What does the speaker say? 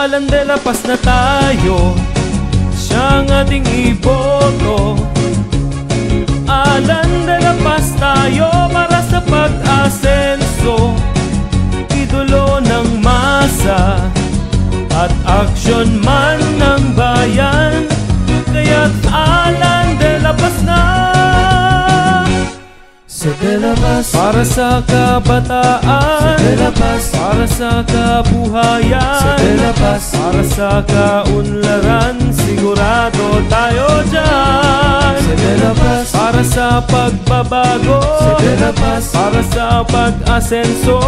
Alan de la Paz na tayo, siyang ating iboto. Alan de la Paz tayo para sa pag-asenso, idolo ng masa at aksyon man ng bayan. Kaya't Alan de la Paz na. Sa De La Paz, para sa kabataan. Sa De La Paz, para sa kabuhayan. Sa De La Paz, para sa kaunlaran. Sigurado tayo dyan. Sa De La Paz, para sa pagbabago. Sa De La Paz, para sa pag-asenso.